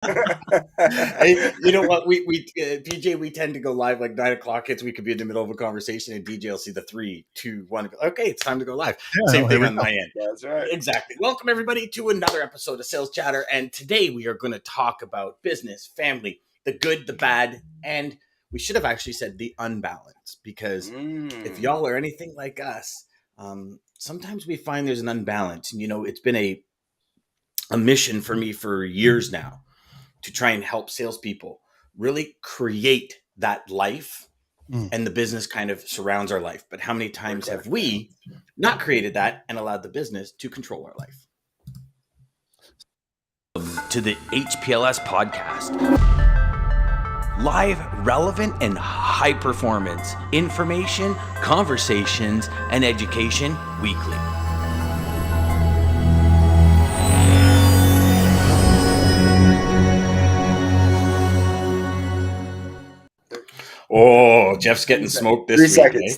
Hey, you know what? We PJ, we tend to go live like 9 o'clock hits. We could be in the middle of a conversation, and DJ will see the 3, 2, 1. Okay, it's time to go live. Yeah, Same here thing we on go. my end. That's right. Exactly. Welcome everybody to another episode of Sales Chatter, and today we are going to talk about business, family, the good, the bad, and we should have actually said the unbalance, because if y'all are anything like us, sometimes we find there's an unbalance, and it's been a mission for me for years now to try and help salespeople really create that life, and the business kind of surrounds our life. But how many times have we not created that and allowed the business to control our life? To the HPLS podcast. Live, relevant, and high performance information, conversations, and education weekly. Oh, Jeff's getting smoked this week.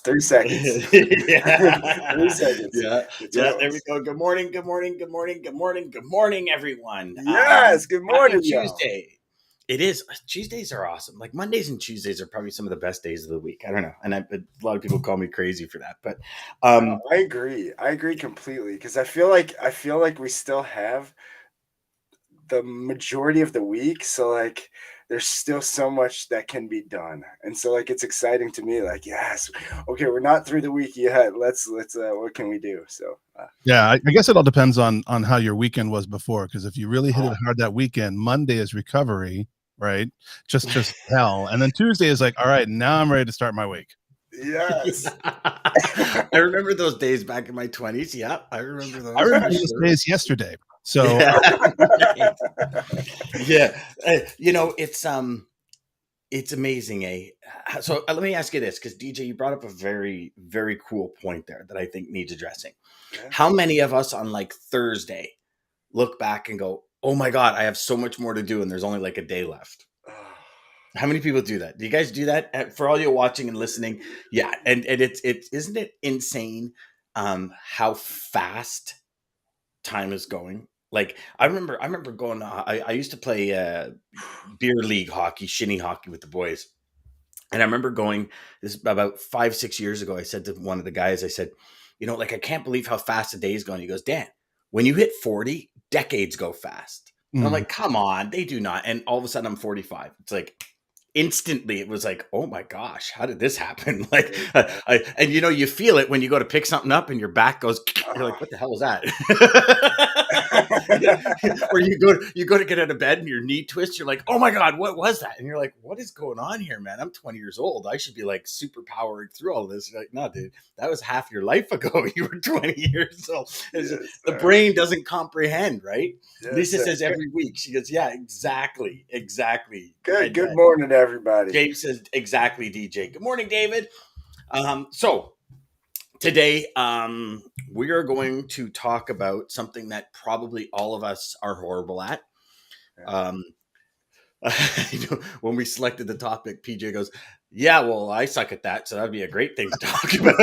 3 seconds. Yeah. 3 seconds. Yeah. That's Yeah. right. There we go. Good morning. Good morning. Good morning. Good morning. Good morning, everyone. Yes. Good morning, Happy y'all. Tuesday. It is. Tuesdays are awesome. Like Mondays and Tuesdays are probably some of the best days of the week. I don't know. And a lot of people call me crazy for that, but No, I agree. I agree completely, because I feel like we still have the majority of the week, so like there's still so much that can be done, and so like it's exciting to me, like, yes, okay, we're not through the week yet, let's what can we do? So Yeah, I guess it all depends on how your weekend was before. Because if you really hit it hard that weekend, Monday is recovery, right? Just hell, and then Tuesday is like, all right, now I'm ready to start my week. yes. I remember those days back in my 20s. Yeah, I remember those. I remember for those sure. days yesterday. So Yeah. It's amazing, eh? So let me ask you this, because DJ, you brought up a very, very cool point there that I think needs addressing. Yeah. How many of us on like Thursday look back and go, "Oh my God, I have so much more to do, and there's only like a day left"? How many people do that? Do you guys do that? For all you watching and listening? Yeah, and it's isn't it insane how fast time is going? Like I remember going. I used to play beer league hockey, shinny hockey with the boys, and I remember going. This is about 5-6 years ago. I said to one of the guys, I said, like I can't believe how fast the day's going. He goes, Dan, when you hit 40, decades go fast. And I'm like, come on, they do not. And all of a sudden, I'm 45. It's like instantly it was like, oh my gosh, how did this happen? Like and you feel it when you go to pick something up and your back goes, you're like, what the hell was that? Or you go to get out of bed and your knee twists, you're like, oh my God, what was that? And you're like, what is going on here, man? I'm 20 years old, I should be like super powering through all this. You're like, no dude, that was half your life ago. You were 20 years old. Yes, the brain doesn't comprehend, right? yes, Lisa sir. says every week, she goes, yeah, exactly. Good morning, everybody. Dave says exactly, DJ. Good morning, David. So today we are going to talk about something that probably all of us are horrible at. When we selected the topic, PJ goes, yeah, well, I suck at that, so that'd be a great thing to talk about.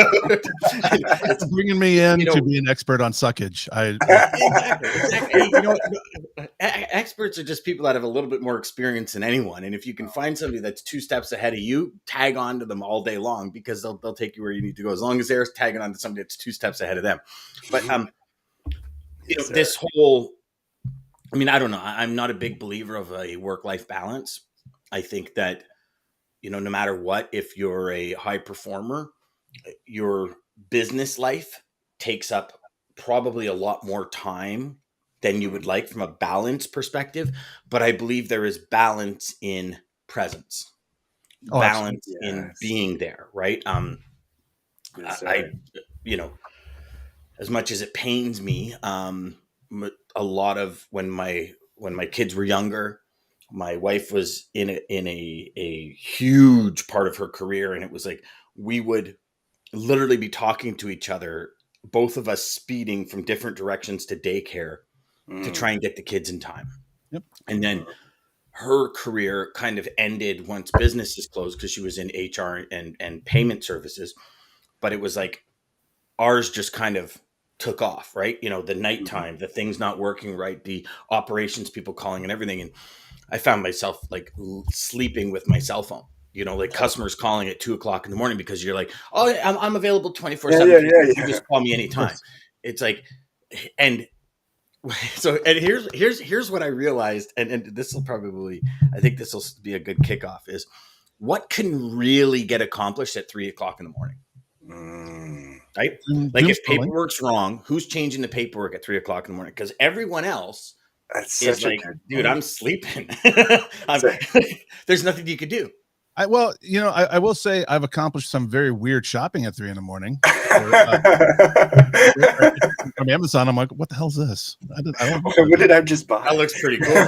It's bringing me in to be an expert on suckage. Exactly. Hey, experts are just people that have a little bit more experience than anyone. And if you can find somebody that's 2 steps ahead of you, tag on to them all day long, because they'll take you where you need to go, as long as they're tagging on to somebody that's 2 steps ahead of them. But this whole, I don't know. I'm not a big believer of a work-life balance. I think that, no matter what, if you're a high performer, your business life takes up probably a lot more time than you would like from a balance perspective. But I believe there is balance in presence, balance in being there, right? Yes, I as much as it pains me, a lot of when my kids were younger, my wife was in a huge part of her career, and it was like we would literally be talking to each other, both of us speeding from different directions to daycare to try and get the kids in time. Yep. And then her career kind of ended once businesses closed, because she was in HR and payment services. But it was like ours just kind of took off, right? The nighttime, the things not working right, the operations people calling and everything. And I found myself like sleeping with my cell phone. You know, like customers calling at 2 o'clock in the morning because you're like, oh, yeah, I'm available 24/7. You just call me anytime. Yes. It's like, and so, and here's what I realized, and this will probably, I think this will be a good kickoff, is what can really get accomplished at 3 o'clock in the morning, right? Like Doom if scrolling. paperwork's wrong, who's changing the paperwork at 3 o'clock in the morning? Because everyone else That's is such a like, good dude, point. I'm sleeping. So- There's nothing you could do. Well, I will say I've accomplished some very weird shopping at 3 a.m. From Amazon. I'm like, what the hell's this? I don't. What did I just buy? That looks pretty cool.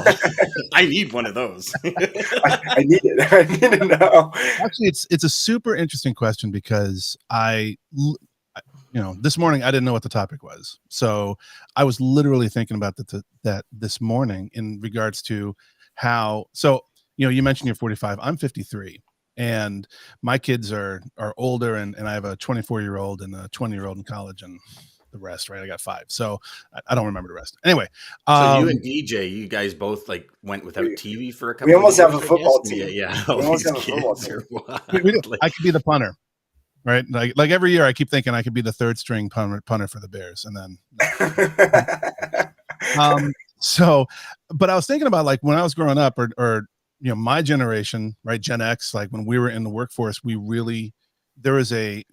I need one of those. I need it. I need to know. Actually, it's a super interesting question because this morning I didn't know what the topic was, so I was literally thinking about that this morning in regards to how. So you mentioned you're 45. I'm 53, and my kids are older, and I have a 24-year-old and a 20-year-old in college, and the rest, right? I got 5, so I don't remember the rest. Anyway, So you and DJ, you guys both like went without TV for a couple. We almost of years, have a football team. Yeah. We almost have a football team. I could be the punter. Right, like every year, I keep thinking I could be the third string punter for the Bears, and then. So, but I was thinking about like when I was growing up, or my generation, right, Gen X, like when we were in the workforce, we really there is a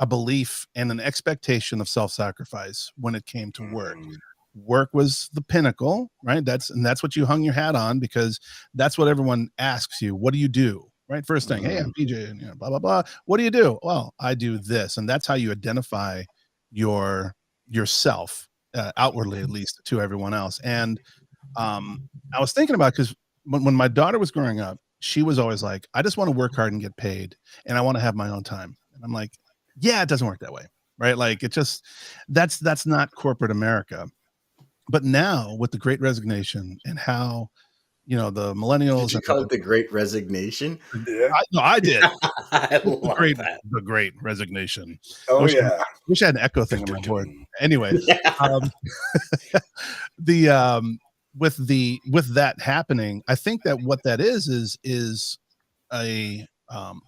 belief and an expectation of self-sacrifice when it came to work. Work was the pinnacle, right? That's what you hung your hat on because that's what everyone asks you. What do you do? Right. First thing, hey, I'm PJ, and blah, blah, blah. What do you do? Well, I do this. And that's how you identify yourself outwardly, at least to everyone else. And I was thinking about, because when my daughter was growing up, she was always like, I just want to work hard and get paid, and I want to have my own time. And I'm like, yeah, it doesn't work that way. Right. Like it just, that's not corporate America. But now with the Great Resignation and how, the millennials. Did you call it the Great Resignation? Yeah. I did. I love that. The Great Resignation. Oh, wish yeah. I had an echo thing on my board. Anyway, with that happening, I think that what that is a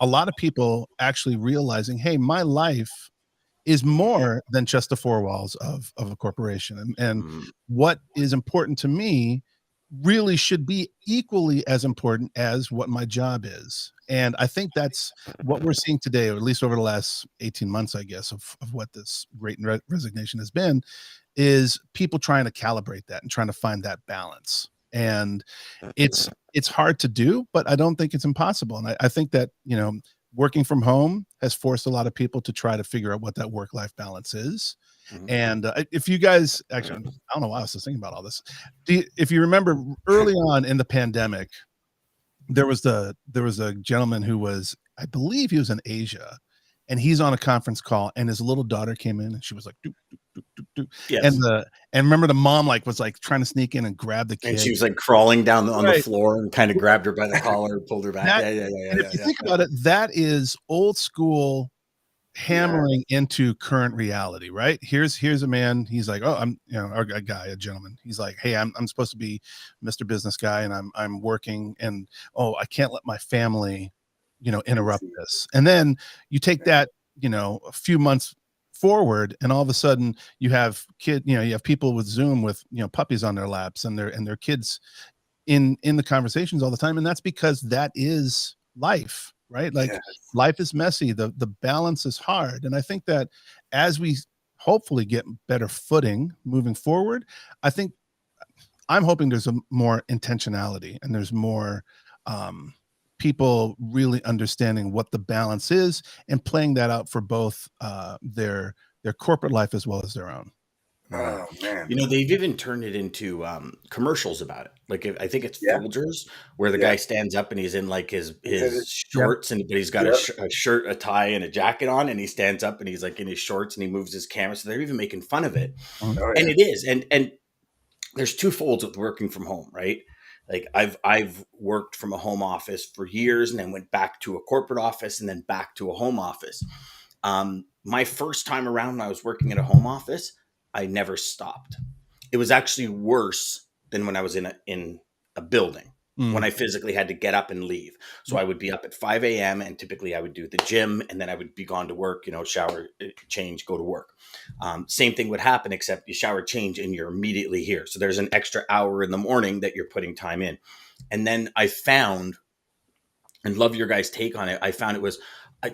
lot of people actually realizing, hey, my life is more than just the 4 walls of a corporation, and what is important to me really should be equally as important as what my job is. And I think that's what we're seeing today, or at least over the last 18 months, I guess, of what this Great Resignation has been, is people trying to calibrate that and trying to find that balance. And it's hard to do, but I don't think it's impossible. And I think that, working from home has forced a lot of people to try to figure out what that work-life balance is. And if you guys actually, I don't know why I was just thinking about all this. If you remember early on in the pandemic, there was a gentleman who was, I believe he was in Asia, and he's on a conference call, and his little daughter came in, and she was like, doo, doo, doo, doo, doo. Yes. And remember the mom was trying to sneak in and grab the kid. And she was like crawling down on the floor and kind of grabbed her by the collar and pulled her back. And if you think about it, that is old school hammering into current reality, right? Here's a man. He's like, oh, I'm, a gentleman. He's like, hey, I'm supposed to be Mr. Business Guy, and I'm working, and I can't let my family, interrupt this. And then you take that, a few months forward, and all of a sudden you have you have people with Zoom with, puppies on their laps, and their kids in the conversations all the time. And that's because that is life. Right? Like life is messy. The balance is hard. And I think that as we hopefully get better footing moving forward, I'm hoping there's a more intentionality, and there's more people really understanding what the balance is and playing that out for both their corporate life as well as their own. Oh man! They've even turned it into commercials about it. Like I think it's Folgers, where the guy stands up and he's in like his shorts, but he's got a shirt, a tie, and a jacket on, and he stands up and he's like in his shorts and he moves his camera. So they're even making fun of it, and it is. And there's two folds with working from home, right? Like I've worked from a home office for years, and then went back to a corporate office, and then back to a home office. My first time around when I was working at a home office, I never stopped. It was actually worse than when I was in a building when I physically had to get up and leave. So I would be up at 5 a.m. and typically I would do the gym and then I would be gone to work, shower, change, go to work. Same thing would happen, except you shower, change, and you're immediately here. So there's an extra hour in the morning that you're putting time in. And then I found, and love your guys' take on it, I found it was,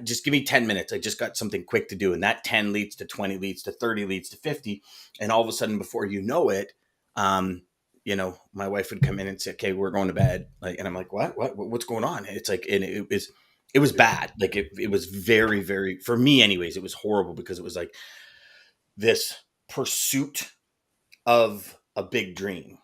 just give me 10 minutes. I just got something quick to do. And that 10 leads to 20, leads to 30, leads to 50. And all of a sudden, before you know it, my wife would come in and say, okay, we're going to bed. And I'm like, what's going on? And it's like, and it was bad. Like it was very, very, for me anyways, it was horrible because it was like this pursuit of a big dream.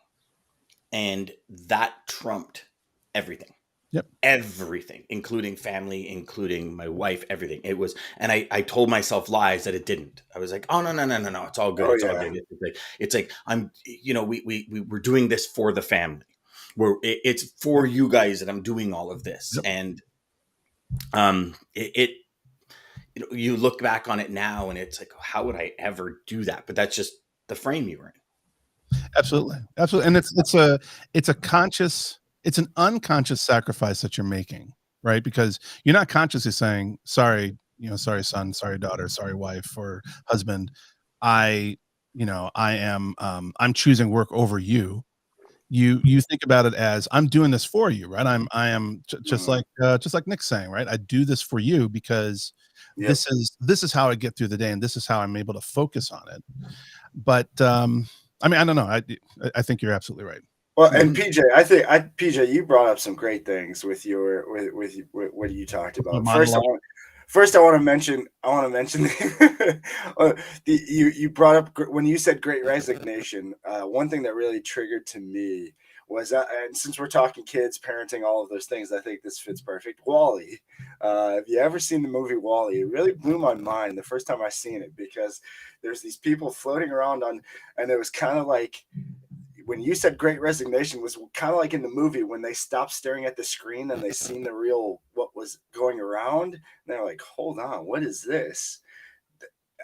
And that trumped everything. Yep. Everything, including family, including my wife, everything. It was, and I told myself lies that it didn't. I was like, oh, no. It's all good. All good. It's like, we're doing this for the family. It's for you guys that I'm doing all of this. Yep. And, you look back on it now and it's like, how would I ever do that? But that's just the frame you were in. Absolutely. And it's an unconscious sacrifice that you're making, right? Because you're not consciously saying, sorry, sorry, son, sorry, daughter, sorry, wife or husband. I'm choosing work over you. You think about it as I'm doing this for you, right? I am just like Nick's saying, right? I do this for you because this is how I get through the day. And this is how I'm able to focus on it. But, I don't know. I think you're absolutely right. Well, and PJ, you brought up some great things with what you talked about. First, I want to mention you brought up when you said Great Resignation. One thing that really triggered to me was that, and since we're talking kids, parenting, all of those things, I think this fits perfect. WALL-E. Have you ever seen the movie WALL-E? It really blew my mind the first time I seen it because there's these people floating around and it was kind of like, when you said Great Resignation was kind of like in the movie when they stopped staring at the screen and they seen the real what was going around. And they're like, hold on, what is this?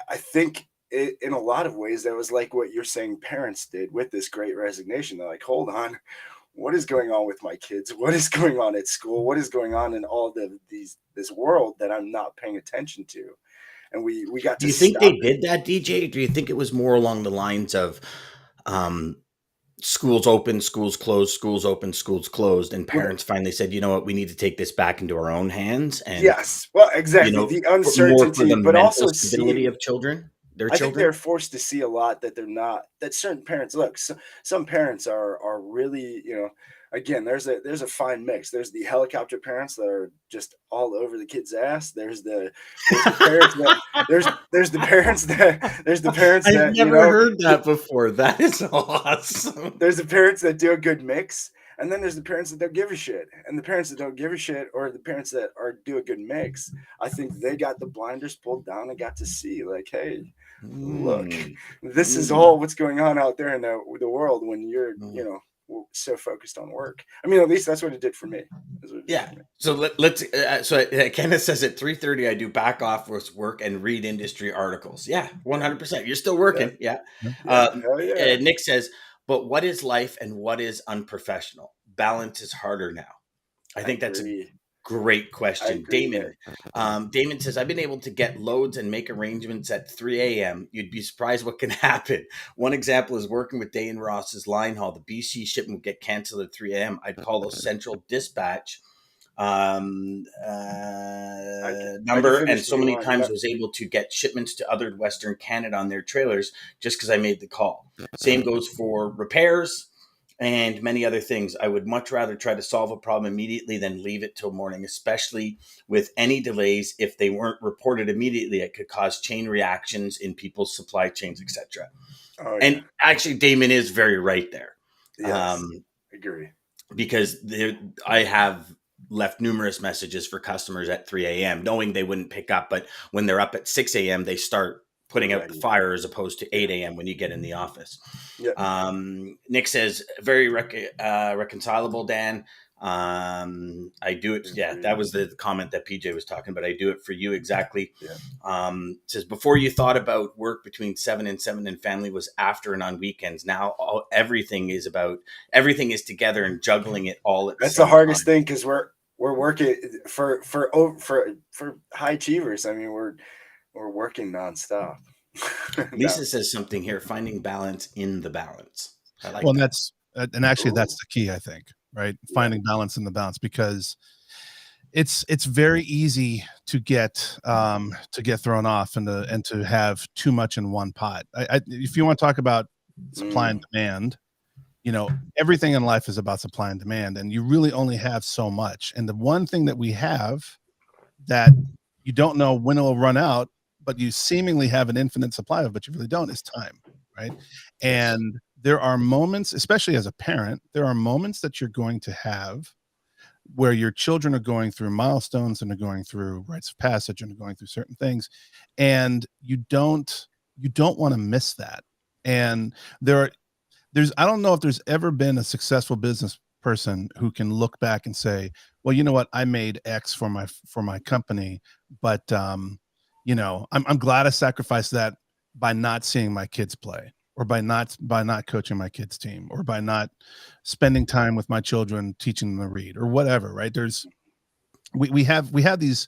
I think in a lot of ways that was like what you're saying parents did with this Great Resignation. They're like, hold on, what is going on with my kids? What is going on at school? What is going on in all this world that I'm not paying attention to? And we got to. Do you think they did that, DJ? Do you think it was more along the lines of schools open, schools closed, schools open, schools closed, and parents finally said, you know what, we need to take this back into our own hands? And yes, well, exactly, the uncertainty, but also stability of children. I think they're forced to see a lot that they're not. That certain parents some parents are really, again, there's a fine mix. There's the helicopter parents that are just all over the kid's ass. There's the parents that I've never heard that before. That is awesome. There's the parents that do a good mix, and then there's the parents that don't give a shit. And the parents that don't give a shit, or the parents that do a good mix, I think they got the blinders pulled down and got to see, like, hey, look, this is all what's going on out there in the world when you're, so focused on work. I mean, at least that's what it did for me. Yeah. So let's. So Kenneth says at 3:30 I do back office work and read industry articles. Yeah, 100%. You're still working. Yeah. Nick says, but what is life and what is unprofessional? Balance is harder now. I think that's a great question. Damon says, I've been able to get loads and make arrangements at 3 a.m. You'd be surprised what can happen. One example is working with Day and Ross's line haul. The BC shipment would get canceled at 3 a.m. I'd call the central dispatch number, and so many times I was able to get shipments to other Western Canada on their trailers just because I made the call. Same goes for repairs and many other things. I would much rather try to solve a problem immediately than leave it till morning, especially with any delays. If they weren't reported immediately, it could cause chain reactions in people's supply chains, etc. And actually, Damon is very right there. Yes, agree. Because I have left numerous messages for customers at 3 a.m. knowing they wouldn't pick up, but when they're up at 6 a.m., they start putting You're out the ready. fire as opposed to 8 a.m. when you get in the office. Yeah. Nick says, very reconcilable, Dan. I do it. Yeah, that was the comment that PJ was talking about. I do it for you exactly. Yeah. Says, before you thought about work between 7 and 7 and family was after and on weekends. Now everything is together and juggling it all at the That's same the hardest time. thing, because we're working for high achievers. I mean, we're working nonstop. Lisa says something here, finding balance in the balance. I like Well, that. and actually that's Ooh. the key, I think, right? Yeah. Finding balance in the balance, because it's very easy to get thrown off and to have too much in one pot. If you want to talk about supply and demand, everything in life is about supply and demand, and you really only have so much. And the one thing that we have that you don't know when it will run out, but you seemingly have an infinite supply of, but you really don't, is time, right? Yes. And there are moments, especially as a parent, there are moments that you're going to have where your children are going through milestones and are going through rites of passage and are going through certain things, and you don't want to miss that. And there's I don't know if there's ever been a successful business person who can look back and say, well, you know what, I made X for my company, but I'm glad I sacrificed that by not seeing my kids play, or by not coaching my kids team, or by not spending time with my children teaching them to read, or whatever, right? There's we have these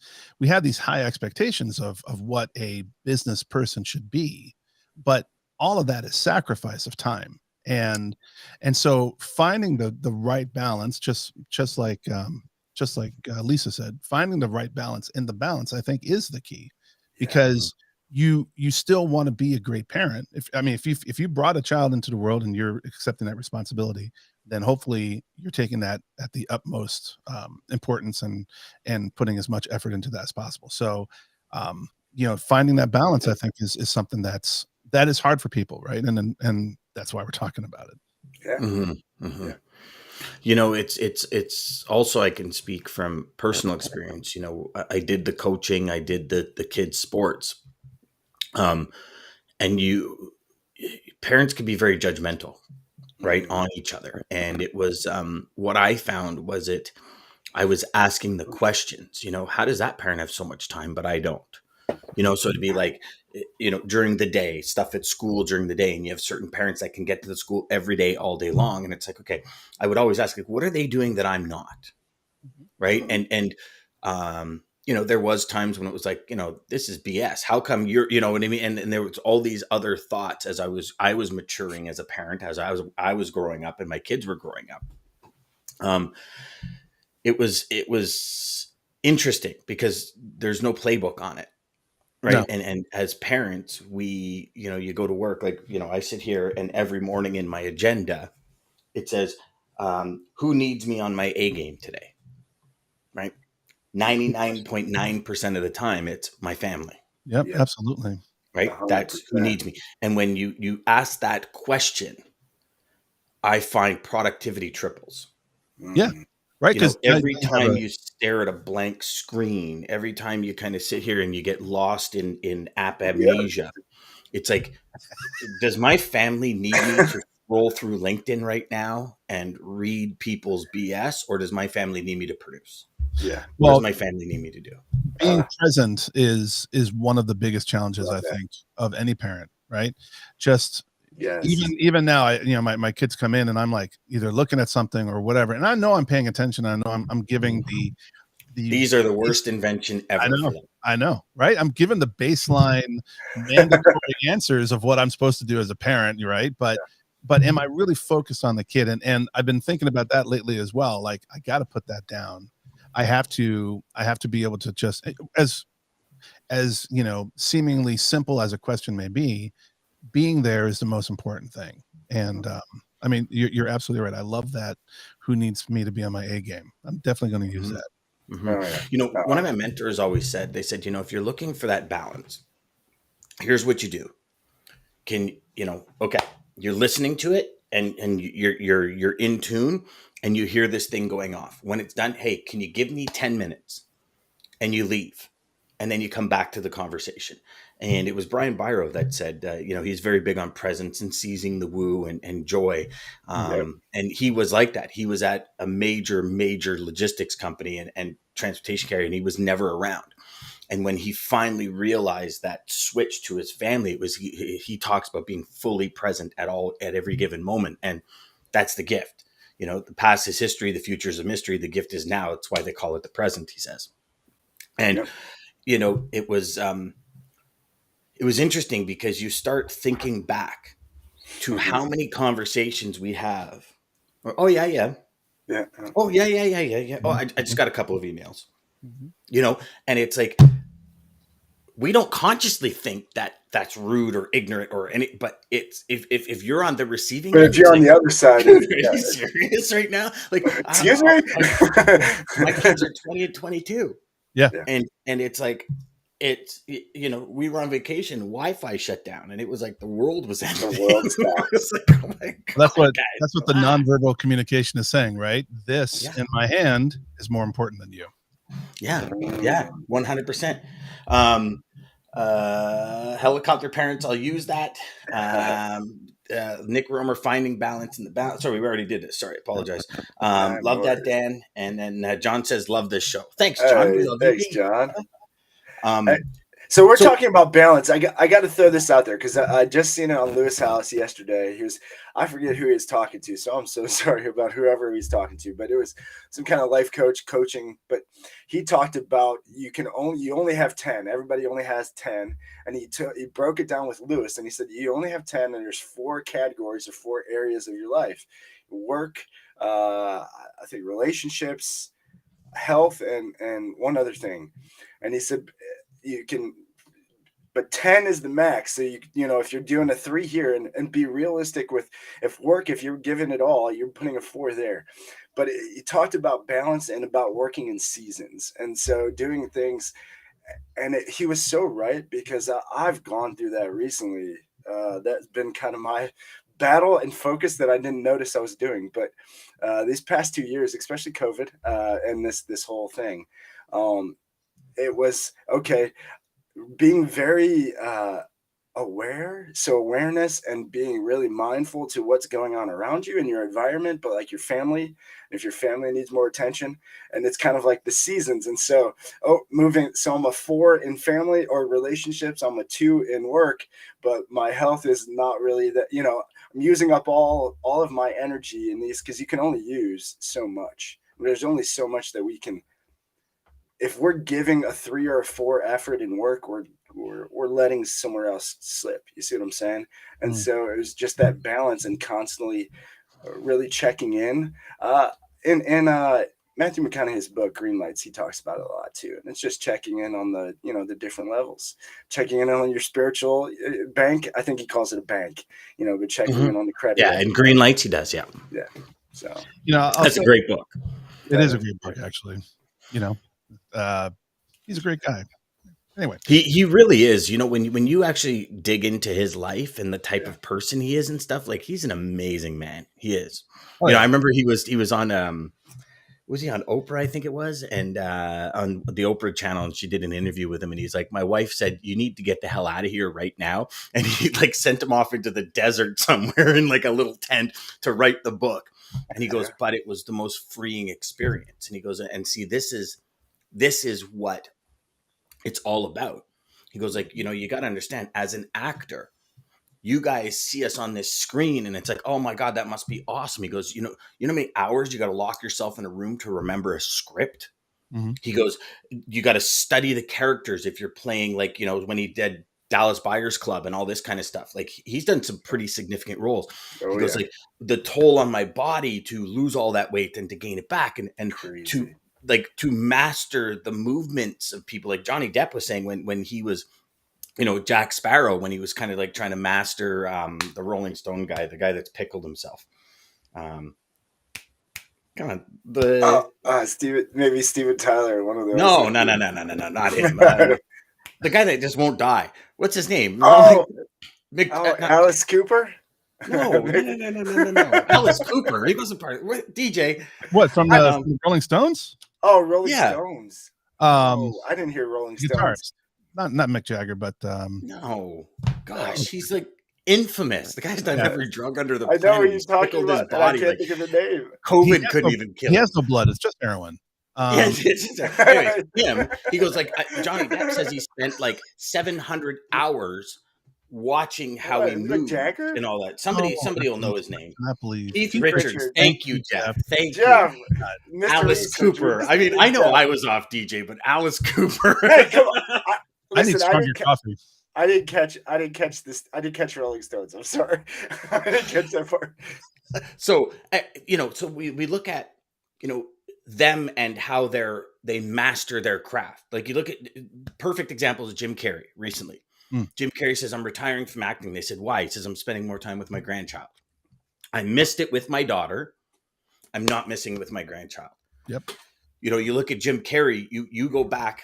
high expectations of what a business person should be, but all of that is sacrifice of time. And so finding the right balance, just like Lisa said, finding the right balance in the balance, I think, is the key, Yeah. because you still want to be a great parent. If you brought a child into the world and you're accepting that responsibility, then hopefully you're taking that at the utmost importance, and putting as much effort into that as possible. So finding that balance, I think, is something that is hard for people, right? And that's why we're talking about it. Yeah. Mm-hmm. Mm-hmm. Yeah. It's also, I can speak from personal experience. I did the coaching, I did the kids sports. And parents can be very judgmental, right, on each other. And it was, what I found was I was asking the questions, how does that parent have so much time, but I don't? So to be like, during the day, stuff at school during the day, and you have certain parents that can get to the school every day, all day long. And it's like, okay, I would always ask, like, what are they doing that I'm not? Right. And there was times when it was like, this is BS. How come you know what I mean? And there was all these other thoughts as I was maturing as a parent, as I was growing up and my kids were growing up. It was interesting because there's no playbook on it. No. Right. And as parents, you go to work, like, I sit here and every morning in my agenda, it says, who needs me on my A game today? Right. 99.9% of the time, it's my family. Yep, Yeah. absolutely. Right. That's who 100%. needs me. And when you ask that question, I find productivity triples. Yeah, right. Because Every time you stare at a blank screen, every time you kind of sit here and you get lost in app amnesia, it's like, does my family need me to scroll through LinkedIn right now and read people's BS, or does my family need me to produce? Yeah. What does Well, my family need me to do? being present is one of the biggest challenges, Love I that. think, of any parent, right? Just Yes. even now, my kids come in and I'm like either looking at something or whatever, and I know I'm paying attention. I know I'm giving the These are the worst invention I ever for know, them. I know, right? I'm given the baseline mandatory answers of what I'm supposed to do as a parent, right? But am I really focused on the kid? And I've been thinking about that lately as well. Like, I got to put that down. I have to be able to just, as seemingly simple as a question may be, being there is the most important thing. And I mean, you're absolutely right. I love that. Who needs me to be on my A game? I'm definitely going to use Mhm. that. Mhm. Oh, yeah. One of my mentors always said, they said, if you're looking for that balance, here's what you do. Okay, you're listening to it and you're in tune and you hear this thing going off. When it's done, hey, can you give me 10 minutes? And you leave. and then you come back to the conversation. And it was Brian Byro that said, he's very big on presence and seizing the woo and joy. And he was like that. He was at a major logistics company and transportation carrier, and he was never around. And when he finally realized that switch to his family, it was he talks about being fully present at every given moment, and that's the gift. The past is history, the future is a mystery. The gift is now. It's why they call it the present, he says. And it was interesting because you start thinking back to how many conversations we have. Oh yeah. Oh yeah. Oh, I just got a couple of emails. And it's like, we don't consciously think that that's rude or ignorant or any, but it's if you're on the receiving but end, if you're on the other side, are you serious right now? Like, excuse me, my kids are 20 and 22. Yeah. And it's like, we were on vacation, Wi-Fi shut down, and it was like the world was ending. The world stopped. Like, oh my God, that's what the nonverbal communication is saying, right? This in my hand is more important than you. Yeah, 100%. Helicopter parents, I'll use that. Nick Romer, finding balance in the balance. Sorry, we already did it. Sorry, apologize. Love that, Dan. And then John says, love this show. Thanks, John. Hey, thanks, John. Hey, so we're talking about balance. I got to throw this out there because I just seen it on Lewis House yesterday. I forget who he was talking to, so I'm so sorry about whoever he's talking to, but it was some kind of life coaching. But he talked about you only have 10. Everybody only has 10, and he broke it down with Lewis, and he said you only have 10, and there's 4 categories or 4 areas of your life: work, I think relationships, health, and one other thing. And he said you can, but 10 is the max. So if you're doing a 3 here and be realistic with if you're giving it all, you're putting a 4 there. But he talked about balance and about working in seasons. And so doing things, and he was so right, because I've gone through that recently. That's been kind of my battle and focus that I didn't notice I was doing. But these past 2 years, especially COVID and this whole thing, it was being very aware. So awareness and being really mindful to what's going on around you in your environment, but like your family, if your family needs more attention. And it's kind of like the seasons. And so so I'm a 4 in family or relationships, I'm a 2 in work, but my health is not really that, I'm using up all of my energy in these, because you can only use so much. There's only so much that we can. If we're giving a 3 or a 4 effort in work, we're letting somewhere else slip. You see what I'm saying? And so it was just that balance and constantly really checking in. In Matthew McConaughey's book, Green Lights, he talks about it a lot too. And it's just checking in on the different levels, checking in on your spiritual bank. I think he calls it a bank, but checking in on the credit. Yeah. And Green Lights, he does. Yeah. Yeah. So, that's a great book. It is a great book, actually. He's a great guy. Anyway, he really is. When you actually dig into his life and the type of person he is and stuff, like, he's an amazing man. He is. I remember he was on was he on Oprah? I think it was, and on the Oprah channel, and she did an interview with him, and he's like, my wife said you need to get the hell out of here right now, and he like sent him off into the desert somewhere in like a little tent to write the book. And he goes, but it was the most freeing experience. And he goes, and see, this is what it's all about. He goes, like, you got to understand, as an actor, you guys see us on this screen and it's like, oh my God, that must be awesome. He goes, you know how many hours you got to lock yourself in a room to remember a script? Mm-hmm. He goes, you got to study the characters if you're playing, like, when he did Dallas Buyers Club and all this kind of stuff. Like, he's done some pretty significant roles. He goes, like, the toll on my body to lose all that weight and to gain it back and to master the movements of people. Like Johnny Depp was saying when he was, Jack Sparrow, when he was kind of like trying to master the Rolling Stone guy, the guy that's pickled himself. Come on, Steven Tyler, one of those. No, not him. The guy that just won't die. What's his name? Alice Cooper. No. Alice Cooper. He wasn't part of DJ. What, from the Rolling Stones? Oh, Rolling Stones. Oh, I didn't hear Rolling Stones. Guitarist, not Mick Jagger, but No, gosh, he's like infamous. The guy's done Yeah. every drug under the I know planet. what you're He's talking pickled his about, and I body. can't Like think of the name. COVID couldn't even kill he him. has no blood. It's just heroin. Yeah, anyways, him. He goes like Johnny Depp says he spent like 700 hours watching how he Is it moved Jagger? and all that. Somebody will know his name. I believe Keith Keith Richards. Richards. Thank you, Jeff. Thank Jeff, you. Mr. Alice Researcher, Cooper. Mr. I mean, I know Jeff. I was off DJ, but Alice Cooper. Hey, come on. I need Listen, stronger coffee. I didn't catch this. I didn't catch Rolling Stones. I'm sorry. I didn't catch that part. So, so we look at, them and how they master their craft. Like you look at perfect examples of Jim Carrey recently. Jim Carrey says, I'm retiring from acting. They said, why? He says, I'm spending more time with my grandchild. I missed it with my daughter. I'm not missing it with my grandchild. Yep. You look at Jim Carrey, you go back,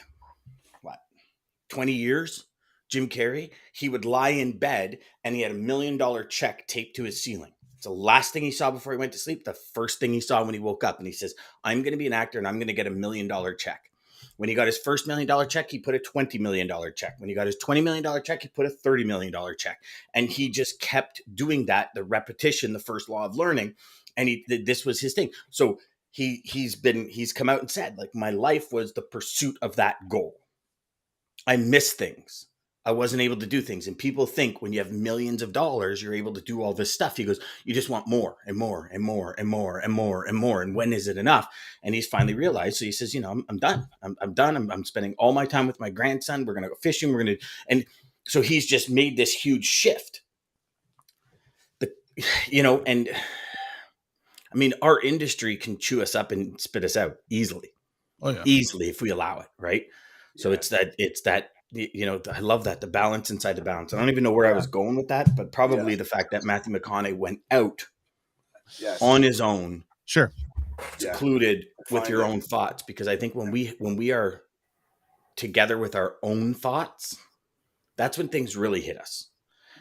20 years? Jim Carrey, he would lie in bed and he had $1 million check taped to his ceiling. It's the last thing he saw before he went to sleep. The first thing he saw when he woke up, and he says, I'm going to be an actor and I'm going to get $1 million check. When he got his first $1 million check, he put a $20 million check. When he got his $20 million check, he put a $30 million check. And he just kept doing that, the repetition, the first law of learning. And this was his thing. So he's come out and said, like, my life was the pursuit of that goal. I miss things. I wasn't able to do things. And people think when you have millions of dollars, you're able to do all this stuff. He goes, you just want more and more and more and more and more and more. And when is it enough? And he's finally realized. So he says, I'm done. I'm done. I'm spending all my time with my grandson. We're going to go fishing. And so he's just made this huge shift. And I mean, our industry can chew us up and spit us out easily. Oh yeah. Easily if we allow it. Right. So it's that, I love that, the balance inside the balance. I don't even know where I was going with that, but probably the fact that Matthew McConaughey went out on his own, sure, secluded with your own thoughts. Because I think when we are together with our own thoughts, that's when things really hit us.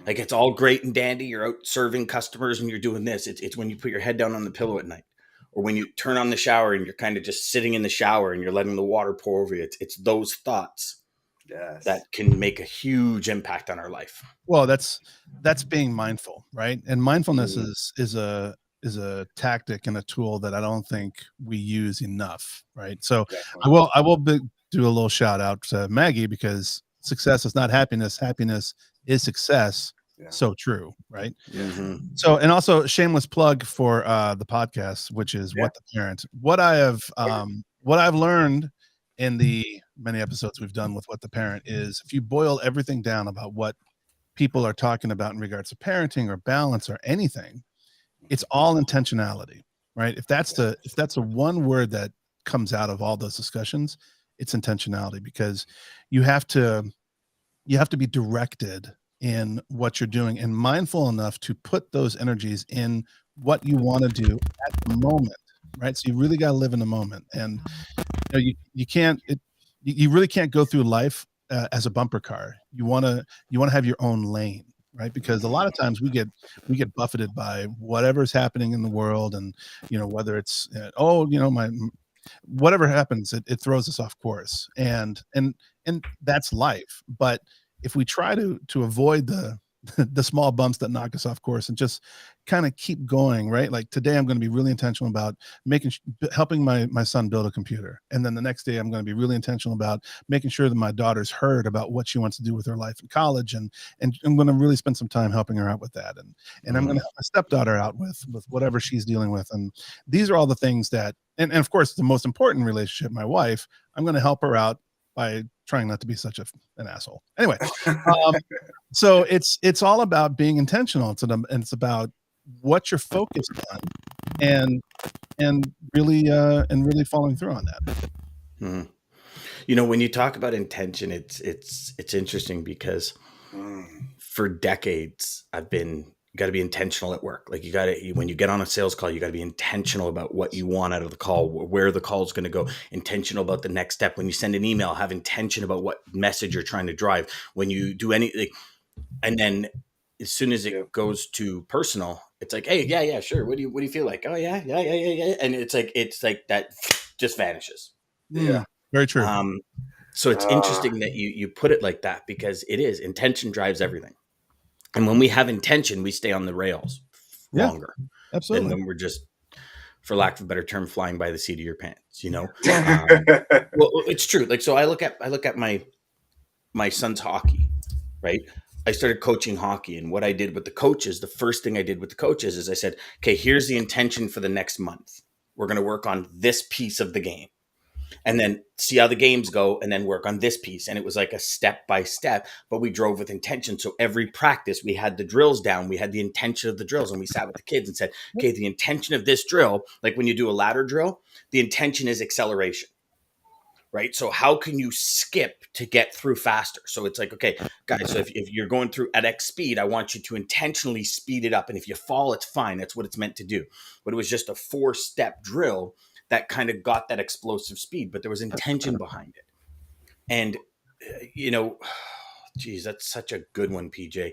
Like it's all great and dandy. You're out serving customers and you're doing this. It's when you put your head down on the pillow at night, or when you turn on the shower and you're kind of just sitting in the shower and you're letting the water pour over you. It's those thoughts. Yes. That can make a huge impact on our life. Well, that's being mindful, right? And mindfulness is a tactic and a tool that I don't think we use enough, right? So definitely. I will do a little shout out to Maggie, because success is not happiness. Happiness is success. Yeah. So true, right? Mm-hmm. So, and also shameless plug for the podcast, which is What the Parent. What I've learned in the many episodes we've done with What the Parent is, if you boil everything down about what people are talking about in regards to parenting or balance or anything, it's all intentionality, right? If that's the one word that comes out of all those discussions, it's intentionality, because you have to be directed in what you're doing and mindful enough to put those energies in what you want to do at the moment, right? So you really got to live in the moment, and you really can't go through life as a bumper car. You want to have your own lane, right? Because a lot of times we get buffeted by whatever's happening in the world, and whether it's whatever happens, it throws us off course, and that's life. But if we try to avoid the small bumps that knock us off course and just kind of keep going, right? Like today I'm going to be really intentional about helping my son build a computer. And then the next day I'm going to be really intentional about making sure that my daughter's heard about what she wants to do with her life in college. And I'm going to really spend some time helping her out with that. And I'm going to help my stepdaughter out with whatever she's dealing with. And these are all the things that, and of course, the most important relationship, my wife, I'm going to help her out by trying not to be such an asshole. Anyway, so it's all about being intentional. It's about what you're focused on, and really following through on that. Mm-hmm. When you talk about intention, it's interesting because for decades I've been. You got to be intentional at work. Like when you get on a sales call, you got to be intentional about what you want out of the call, where the call is going to go, intentional about the next step. When you send an email, have intention about what message you're trying to drive. When you do anything, and then as soon as it goes to personal, it's like, hey, yeah, sure. What do you feel like? Oh yeah. And it's like that just vanishes. Yeah. Very true. So it's interesting that you put it like that, because it is, intention drives everything. And when we have intention, we stay on the rails longer than when we're just, for lack of a better term, flying by the seat of your pants, Well, it's true. Like, so I look at my son's hockey, right? I started coaching hockey, and what I did with the coaches, the first thing I did with the coaches is I said, okay, here's the intention for the next month. We're going to work on this piece of the game, and then see how the games go, and then work on this piece. And it was like a step by step, but we drove with intention. So every practice, we had the drills down. We had the intention of the drills, and we sat with the kids and said, okay, the intention of this drill, like when you do a ladder drill, the intention is acceleration. Right. So how can you skip to get through faster? So it's like, okay, guys, so if you're going through at X speed, I want you to intentionally speed it up. And if you fall, it's fine. That's what it's meant to do. But it was just a 4-step drill that kind of got that explosive speed, but there was intention behind it. And, geez, that's such a good one, PJ.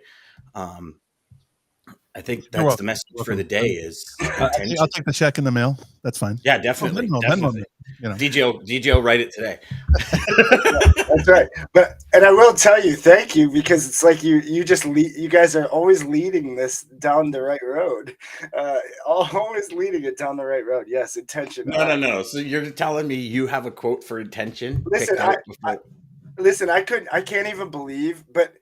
I think that's the message for the day is intention. I'll take the check in the mail. That's fine. Yeah, definitely. Definitely. DJ will write it today. That's right. And I will tell you, thank you, because it's like you just you guys are always leading this down the right road. Always leading it down the right road. Yes, intention. No. So you're telling me you have a quote for intention? Listen, I can't even believe, but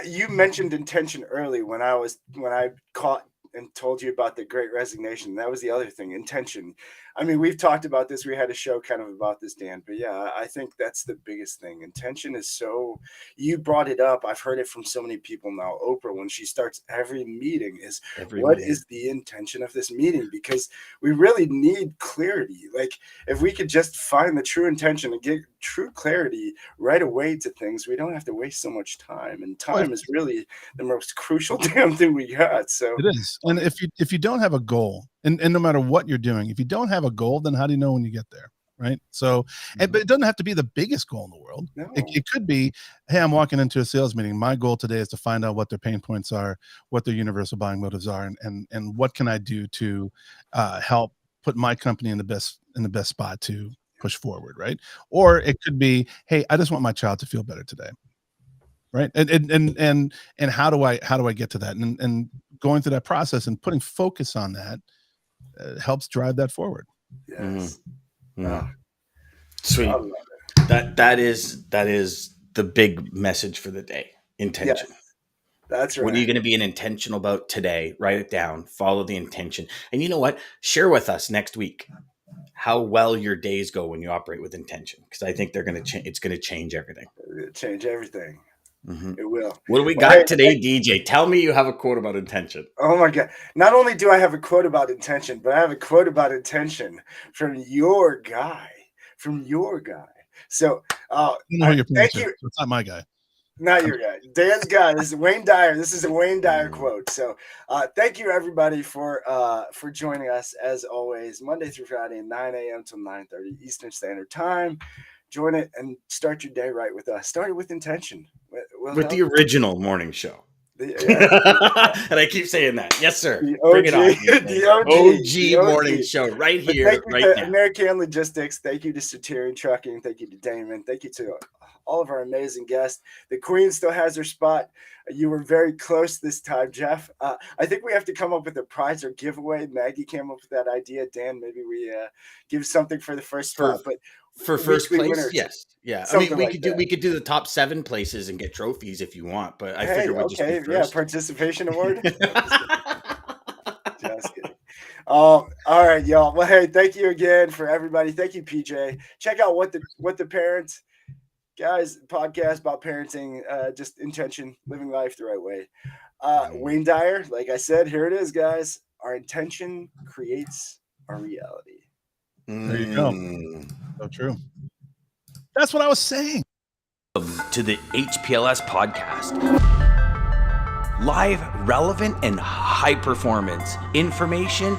you mentioned intention early when I caught and told you about the Great Resignation. That was the other thing, intention. I mean, we've talked about this. We had a show kind of about this, Dan. But yeah, I think that's the biggest thing. Intention is so, you brought it up. I've heard it from so many people now. Oprah, when she starts every meeting, is what is the intention of this meeting? Because we really need clarity. Like, if we could just find the true intention and get true clarity right away to things, we don't have to waste so much time. And time is really the most crucial damn thing we got. So it is. And if you don't have a goal, and no matter what you're doing, if you don't have a goal, then how do you know when you get there? Right. So, but it doesn't have to be the biggest goal in the world. No. It could be, hey, I'm walking into a sales meeting. My goal today is to find out what their pain points are, what their universal buying motives are, and what can I do to help put my company in the best spot to push forward. Right. Or it could be, hey, I just want my child to feel better today. Right. And how do I get to that? And going through that process and putting focus on that helps drive that forward. Yes. Sweet. That is the big message for the day. Intention. Yes, that's right. What are you going to be intentional about today? Write it down. Follow the intention. And you know what? Share with us next week how well your days go when you operate with intention, because I think it's going to change everything. It'll change everything. Mm-hmm. It will. What do we got today, DJ? Tell me you have a quote about intention. Oh my God. Not only do I have a quote about intention, but I have a quote about intention from your guy. So thank you. It's not my guy. Not your guy. Dan's guy. This is Wayne Dyer. This is a Wayne Dyer quote. So thank you everybody for joining us as always, Monday through Friday, 9 a.m. till 9:30 Eastern Standard Time. Join it and start your day right with us. Start it with intention. With the original morning show. And I keep saying that. Yes, sir. Bring it on. The OG morning show right here, right now. American Logistics. Thank you to Centurion Trucking. Thank you to Daman. Thank you to all of our amazing guests. The Queen still has her spot. You were very close this time, Jeff. I think we have to come up with a prize or giveaway. Maggie came up with that idea. Dan, maybe we give something for the first spot. But for first place, winners, yes, yeah. I mean, we could do the top 7 places and get trophies if you want, but I figure we'll just do first. Participation award. Just kidding. All right, y'all. Well, hey, thank you again for everybody. Thank you, PJ. Check out what the parents guys podcast about parenting, just intention, living life the right way. Wayne Dyer, like I said, here it is, guys. Our intention creates our reality. There you go. So true. That's what I was saying. To the HPLS podcast. Live, relevant, and high performance information